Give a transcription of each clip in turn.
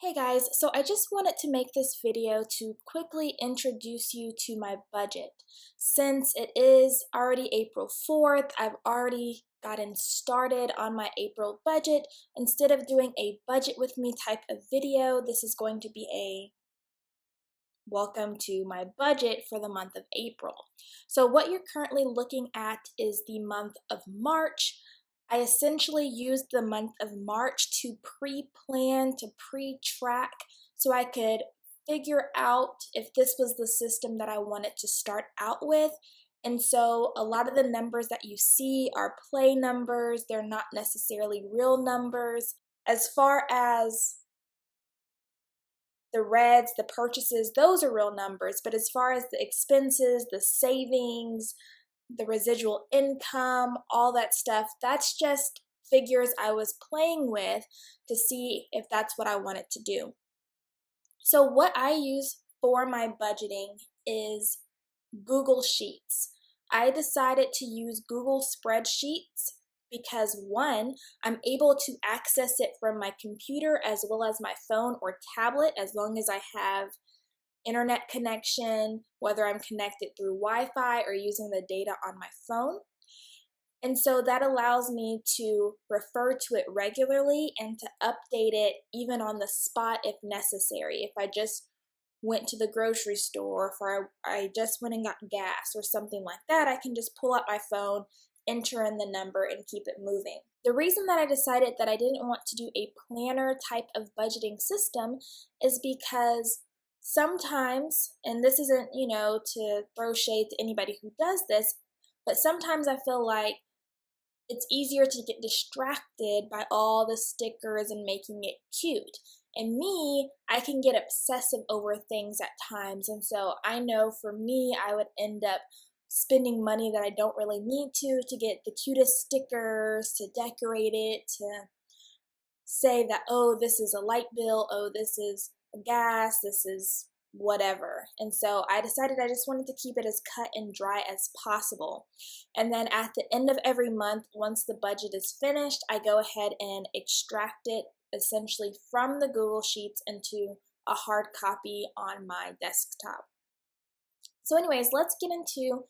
Hey guys, so I just wanted to make this video to quickly introduce you to my budget. Since it is already April 4th, I've already gotten started on my April budget. Instead of doing a budget with me type of video, this is going to be a welcome to my budget for the month of April. So what you're currently looking at is the month of March. I essentially used the month of March to pre-plan, to pre-track, so I could figure out if this was the system that I wanted to start out with. And so a lot of the numbers that you see are play numbers. They're not necessarily real numbers. As far as the reds, the purchases, those are real numbers. But as far as the expenses, the savings, the residual income, all that stuff, that's just figures I was playing with to see if that's what I wanted to do. So what I use for my budgeting is Google Sheets. I decided to use Google Spreadsheets because one, I'm able to access it from my computer as well as my phone or tablet as long as I have internet connection, whether I'm connected through Wi-Fi or using the data on my phone. And so that allows me to refer to it regularly and to update it even on the spot if necessary. If I just went to the grocery store or I just went and got gas or something like that, I can just pull out my phone, enter in the number, and keep it moving. The reason that I decided that I didn't want to do a planner type of budgeting system is because sometimes, and this isn't, to throw shade to anybody who does this, but sometimes I feel like it's easier to get distracted by all the stickers and making it cute. And me, I can get obsessive over things at times. And so I know for me, I would end up spending money that I don't really need to get the cutest stickers, to decorate it, to say that, oh, this is a light bill, oh, this is gas, this is whatever. And so I decided I just wanted to keep it as cut and dry as possible. And then at the end of every month, once the budget is finished, I go ahead and extract it essentially from the Google Sheets into a hard copy on my desktop. So anyways, let's get into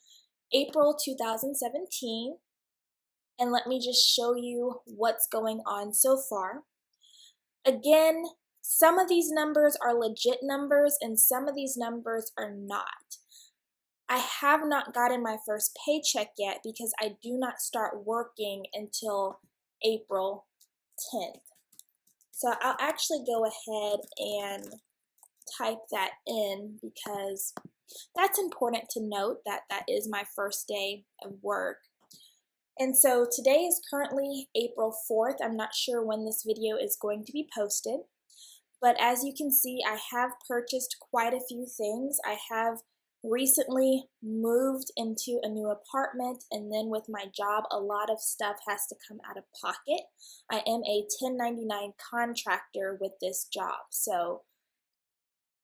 April 2017, and let me just show you what's going on so far. Again, some of these numbers are legit numbers and some of these numbers are not. I have not gotten my first paycheck yet because I do not start working until April 10th. So I'll actually go ahead and type that in because that's important to note that that is my first day of work. And so today is currently April 4th. I'm not sure when this video is going to be posted. But as you can see, I have purchased quite a few things. I have recently moved into a new apartment, and then with my job, a lot of stuff has to come out of pocket. I am a 1099 contractor with this job. So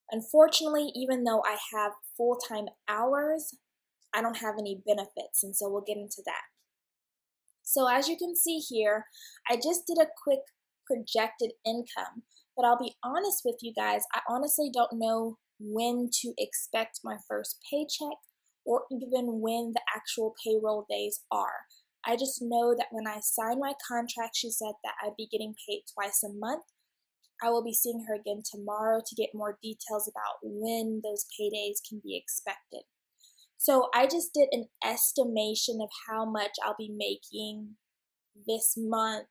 unfortunately, even though I have full-time hours, I don't have any benefits, and so we'll get into that. So as you can see here, I just did a quick projected income, but I'll be honest with you guys, I honestly don't know when to expect my first paycheck or even when the actual payroll days are. I just know that when I signed my contract, she said that I'd be getting paid twice a month. I will be seeing her again tomorrow to get more details about when those paydays can be expected. So I just did an estimation of how much I'll be making this month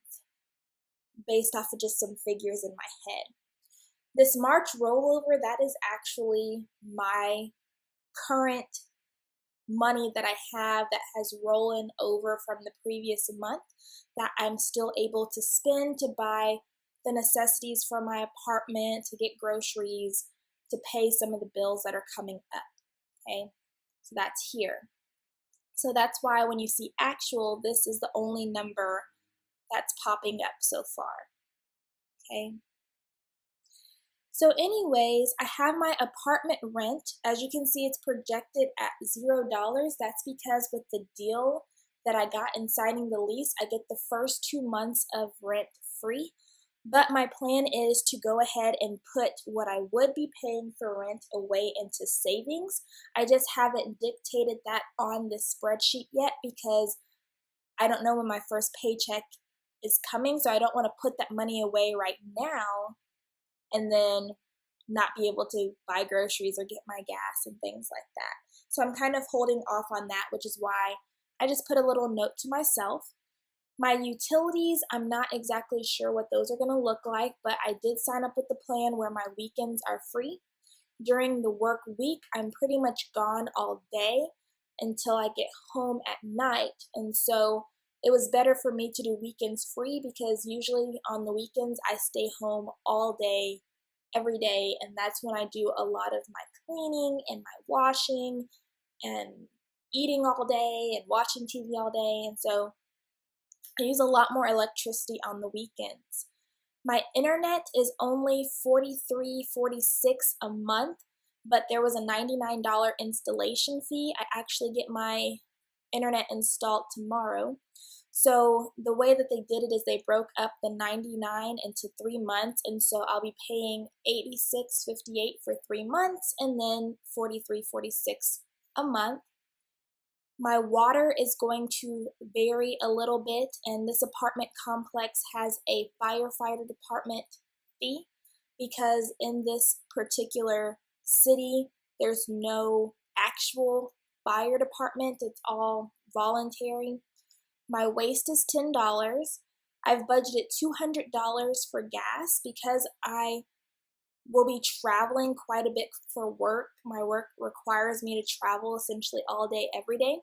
based off of just some figures in my head. This March rollover, that is actually my current money that I have that has rollen over from the previous month that I'm still able to spend to buy the necessities for my apartment, to get groceries, to pay some of the bills that are coming up, okay? So that's here. So that's why when you see actual, this is the only number that's popping up so far, okay? So anyways, I have my apartment rent. As you can see, it's projected at $0. That's because with the deal that I got in signing the lease, I get the first 2 months of rent free. But my plan is to go ahead and put what I would be paying for rent away into savings. I just haven't dictated that on the spreadsheet yet because I don't know when my first paycheck is coming, so I don't want to put that money away right now and then not be able to buy groceries or get my gas and things like that. So I'm kind of holding off on that, which is why I just put a little note to myself. My utilities, I'm not exactly sure what those are going to look like, but I did sign up with the plan where my weekends are free. During the work week, I'm pretty much gone all day until I get home at night. And so it was better for me to do weekends free because usually on the weekends I stay home all day, every day, and that's when I do a lot of my cleaning and my washing and eating all day and watching TV all day. And so I use a lot more electricity on the weekends. My internet is only $43.46 a month, but there was a $99 installation fee. I actually get my internet installed tomorrow. So the way that they did it is they broke up the 99 into 3 months, and so I'll be paying $86.58 for 3 months and then $43.46 a month. My water is going to vary a little bit, and this apartment complex has a firefighter department fee because in this particular city, there's no actual fire department. It's all voluntary. My waste is $10. I've budgeted $200 for gas because I will be traveling quite a bit for work. My work requires me to travel essentially all day, every day.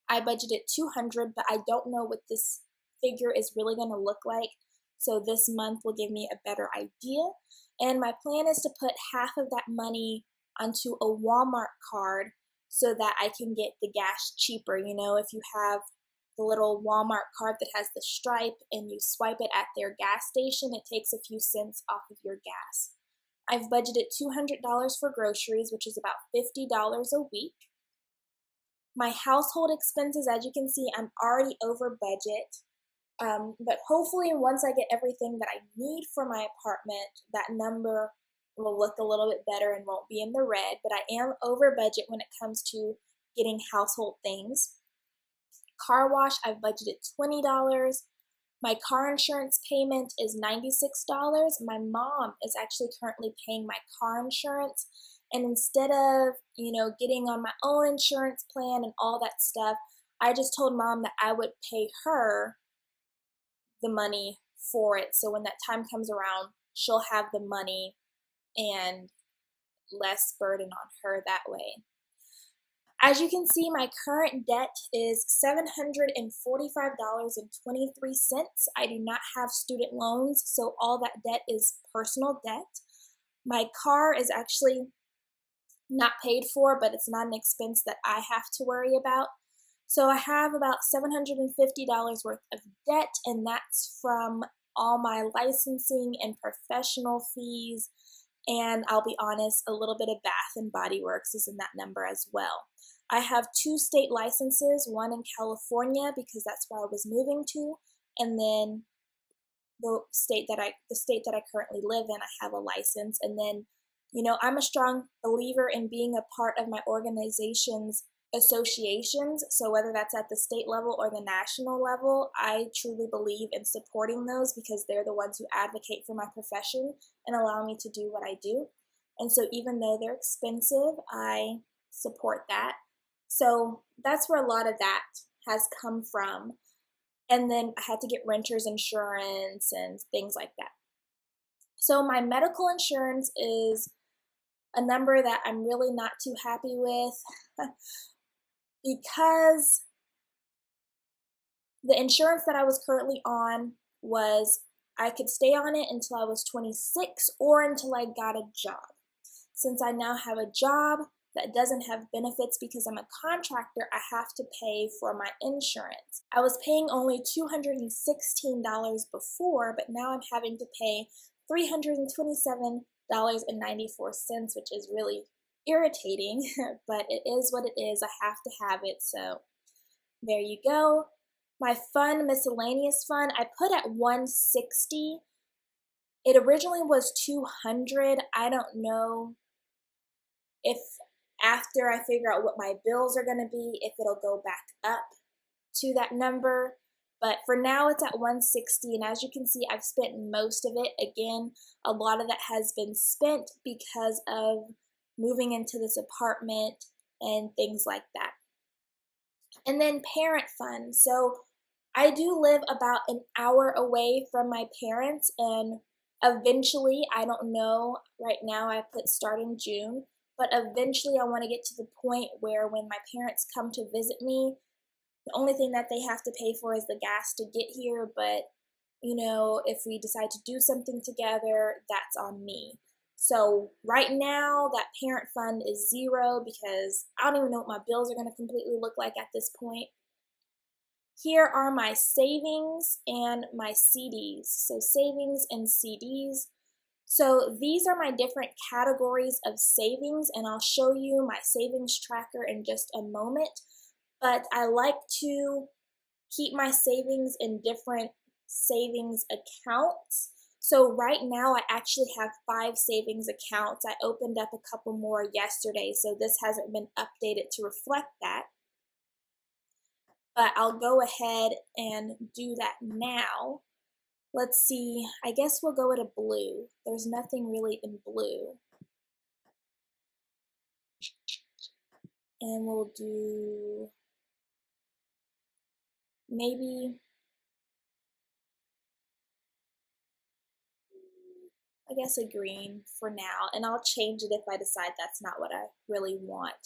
I budgeted $200, but I don't know what this figure is really going to look like. So this month will give me a better idea. And my plan is to put half of that money onto a Walmart card so that I can get the gas cheaper. You know, if you have the little Walmart card that has the stripe and you swipe it at their gas station, it takes a few cents off of your gas. I've budgeted $200 for groceries, which is about $50 a week. My household expenses, as you can see, I'm already over budget. But hopefully once I get everything that I need for my apartment, that number will look a little bit better and won't be in the red. But I am over budget when it comes to getting household things. Car wash, I've budgeted $20. My car insurance payment is $96. My mom is actually currently paying my car insurance. And instead of, getting on my own insurance plan and all that stuff, I just told mom that I would pay her the money for it. So when that time comes around, she'll have the money and less burden on her that way. As you can see, my current debt is $745.23. I do not have student loans, so all that debt is personal debt. My car is actually not paid for, but it's not an expense that I have to worry about. So I have about $750 worth of debt, and that's from all my licensing and professional fees. And I'll be honest, a little bit of Bath and Body Works is in that number as well. I have 2 state licenses, one in California because that's where I was moving to, and then the state that I currently live in, I have a license. And then, I'm a strong believer in being a part of my organization's associations. So whether that's at the state level or the national level, I truly believe in supporting those because they're the ones who advocate for my profession and allow me to do what I do. And so even though they're expensive, I support that. So that's where a lot of that has come from. And then I had to get renter's insurance and things like that. So my medical insurance is a number that I'm really not too happy with because the insurance that I was currently on was I could stay on it until I was 26 or until I got a job. Since I now have a job that doesn't have benefits because I'm a contractor, I have to pay for my insurance. I was paying only $216 before, but now I'm having to pay $327.94, which is really irritating, but it is what it is. I have to have it, so there you go. My fun, miscellaneous fund, I put at 160. It originally was 200. I don't know if after I figure out what my bills are going to be, if it'll go back up to that number. But for now, it's at 160. And as you can see, I've spent most of it. Again, a lot of that has been spent because of moving into this apartment and things like that. And then parent fund. So I do live about an hour away from my parents, and eventually, I don't know, right now I put start in June, but eventually I want to get to the point where when my parents come to visit me, the only thing that they have to pay for is the gas to get here, but you know, if we decide to do something together, that's on me. So right now, that parent fund is 0 because I don't even know what my bills are going to completely look like at this point. Here are my savings and my CDs. So savings and CDs. So these are my different categories of savings, and I'll show you my savings tracker in just a moment. But I like to keep my savings in different savings accounts. So right now I actually have 5 savings accounts. I opened up a couple more yesterday, so this hasn't been updated to reflect that. But I'll go ahead and do that now. Let's see, I guess we'll go with a blue. There's nothing really in blue. And we'll do maybe, I guess a green for now, and I'll change it if I decide that's not what I really want.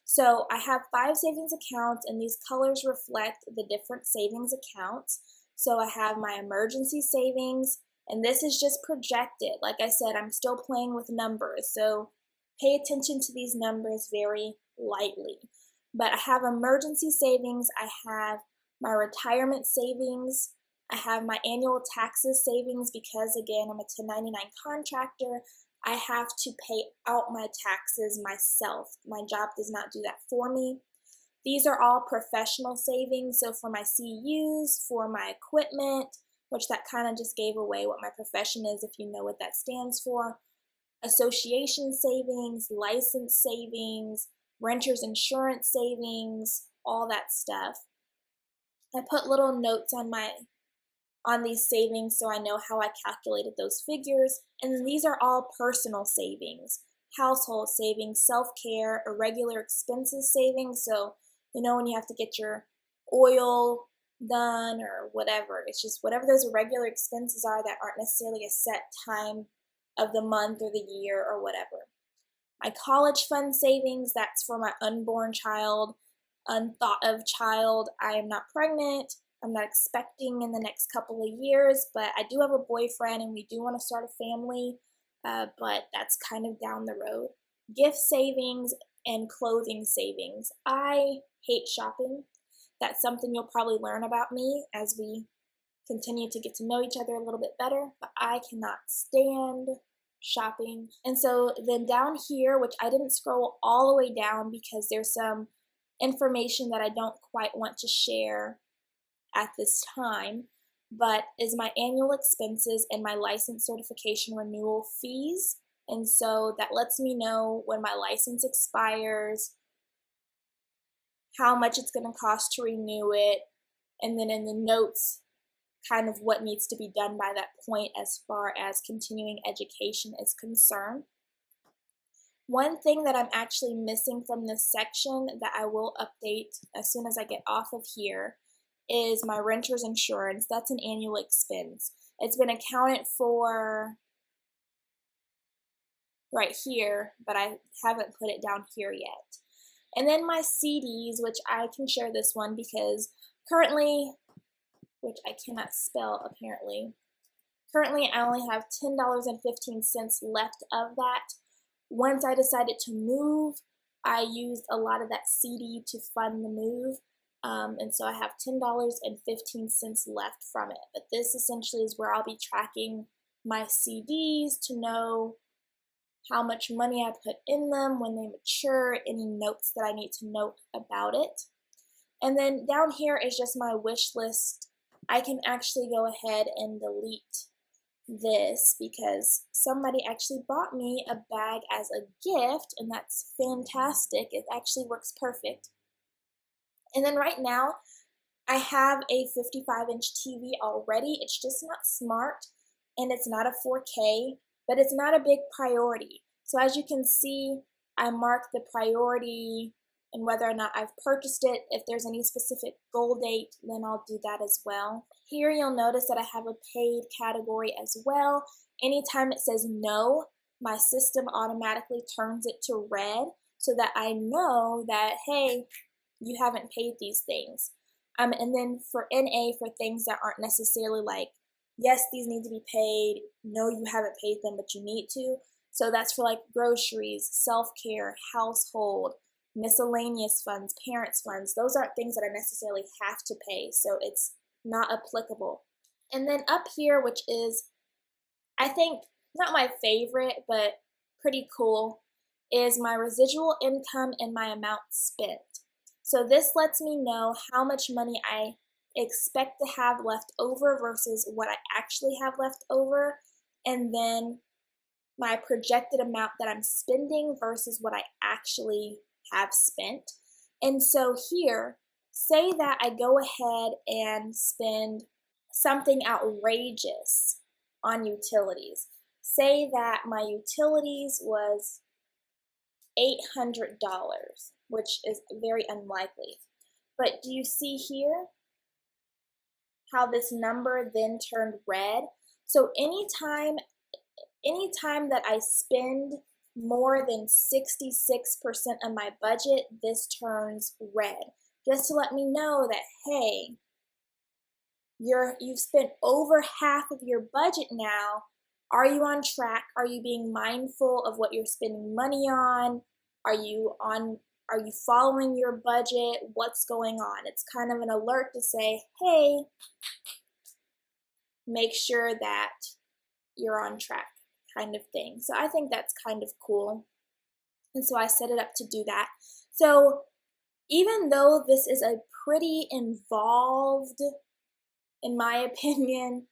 So I have 5 savings accounts, and these colors reflect the different savings accounts. So I have my emergency savings, and this is just projected. Like I said, I'm still playing with numbers, so pay attention to these numbers very lightly. But I have emergency savings, I have my retirement savings, I have my annual taxes savings because, again, I'm a 1099 contractor. I have to pay out my taxes myself. My job does not do that for me. These are all professional savings. So for my CUs, for my equipment, which that kind of just gave away what my profession is if you know what that stands for. Association savings, license savings, renter's insurance savings, all that stuff. I put little notes on these savings so I know how I calculated those figures. And then these are all personal savings, household savings, self-care, irregular expenses savings. So, you know, when you have to get your oil done or whatever, it's just whatever those irregular expenses are that aren't necessarily a set time of the month or the year or whatever. My college fund savings, that's for my unborn child, unthought of child. I am not pregnant. I'm not expecting in the next couple of years, but I do have a boyfriend and we do want to start a family, but that's kind of down the road. Gift savings and clothing savings. I hate shopping. That's something you'll probably learn about me as we continue to get to know each other a little bit better, but I cannot stand shopping. And so then down here, which I didn't scroll all the way down because there's some information that I don't quite want to share at this time, but is my annual expenses and my license certification renewal fees. And so that lets me know when my license expires, how much it's going to cost to renew it, and then in the notes, kind of what needs to be done by that point as far as continuing education is concerned. One thing that I'm actually missing from this section that I will update as soon as I get off of here is my renter's insurance. That's an annual expense. It's been accounted for right here, but I haven't put it down here yet. And then my CDs, which I can share this one because currently, which I cannot spell apparently, currently I only have $10.15 left of that. Once I decided to move, I used a lot of that CD to fund the move. And so I have $10.15 left from it. But this essentially is where I'll be tracking my CDs to know how much money I put in them, when they mature, any notes that I need to note about it. And then down here is just my wish list. I can actually go ahead and delete this because somebody actually bought me a bag as a gift, and that's fantastic. It actually works perfect. And then right now, I have a 55-inch TV already. It's just not smart, and it's not a 4K, but it's not a big priority. So as you can see, I mark the priority and whether or not I've purchased it. If there's any specific goal date, then I'll do that as well. Here you'll notice that I have a paid category as well. Anytime it says no, my system automatically turns it to red so that I know that, hey, you haven't paid these things. And then for NA, for things that aren't necessarily like, yes, these need to be paid, no, you haven't paid them, but you need to. So that's for like groceries, self-care, household, miscellaneous funds, parents' funds. Those aren't things that I necessarily have to pay, so it's not applicable. And then up here, which is, I think, not my favorite, but pretty cool, is my residual income and my amount spent. So this lets me know how much money I expect to have left over versus what I actually have left over, and then my projected amount that I'm spending versus what I actually have spent. And so here, say that I go ahead and spend something outrageous on utilities. Say that my utilities was $800, which is very unlikely. But do you see here how this number then turned red? So anytime that I spend more than 66% of my budget, this turns red. Just to let me know that, hey, you've spent over half of your budget now. Are you on track? Are you being mindful of what you're spending money on? Are you following your budget? What's going on? It's kind of an alert to say, hey, make sure that you're on track, kind of thing. So I think that's kind of cool. And so I set it up to do that. So even though this is a pretty involved, in my opinion,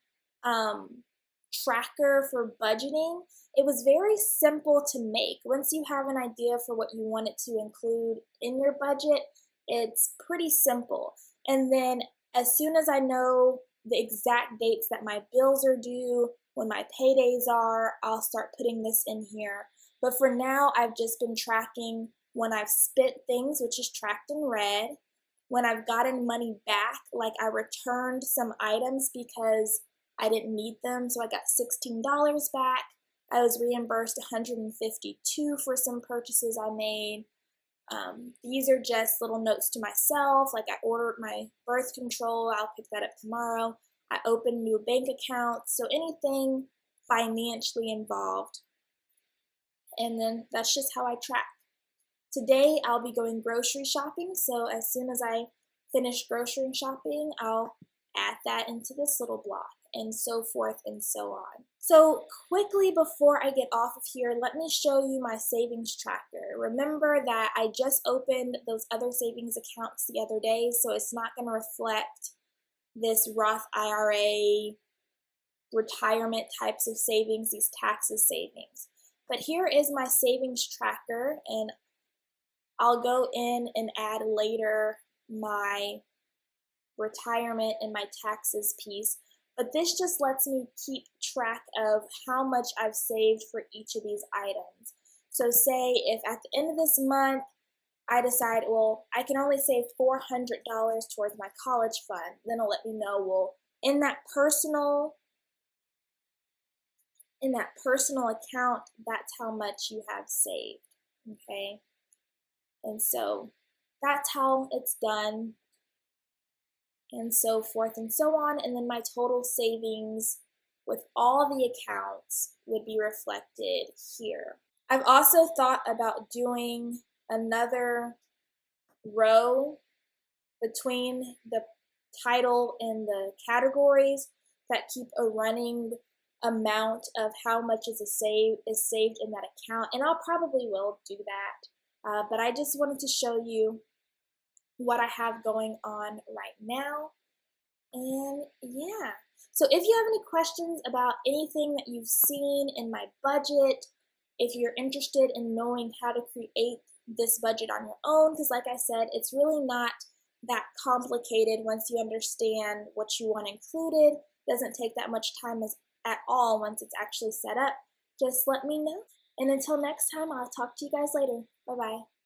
tracker for budgeting, it was very simple to make. Once you have an idea for what you want it to include in your budget, it's pretty simple. And then as soon as I know the exact dates that my bills are due, when my paydays are, I'll start putting this in here. But for now, I've just been tracking when I've spent things, which is tracked in red, when I've gotten money back, like I returned some items because I didn't need them, so I got $16 back. I was reimbursed $152 for some purchases I made. These are just little notes to myself, like I ordered my birth control, I'll pick that up tomorrow. I opened new bank accounts, so anything financially involved. And then that's just how I track. Today I'll be going grocery shopping, so as soon as I finish grocery shopping, I'll add that into this little block, and so forth and so on. So quickly before I get off of here, let me show you my savings tracker. Remember that I just opened those other savings accounts the other day, so it's not going to reflect this Roth IRA, retirement types of savings, these taxes savings. But here is my savings tracker, and I'll go in and add later my retirement and my taxes piece. But this just lets me keep track of how much I've saved for each of these items. So say if at the end of this month, I decide, well, I can only save $400 towards my college fund, then it'll let me know, well, in that personal account, that's how much you have saved, okay? And so that's how it's done, and so forth and so on. And then my total savings with all the accounts would be reflected here. I've also thought about doing another row between the title and the categories that keep a running amount of how much is saved in that account, and I'll probably will do that. But I just wanted to show you what I have going on right now. And yeah, so if you have any questions about anything that you've seen in my budget, if you're interested in knowing how to create this budget on your own, because like I said, it's really not that complicated once you understand what you want included. It doesn't take that much time at all once it's actually set up. Just let me know. And until next time, I'll talk to you guys later. Bye-bye.